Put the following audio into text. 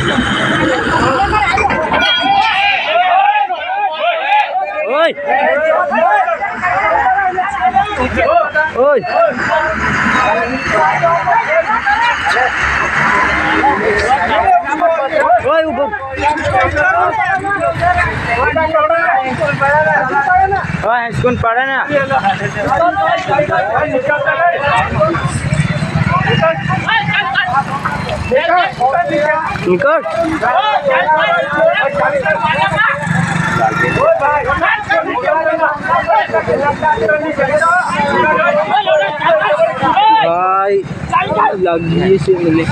Oi. Oi. Oi, ubo. Oi, skun pada na. Nikot. Ay, lagi sih milik.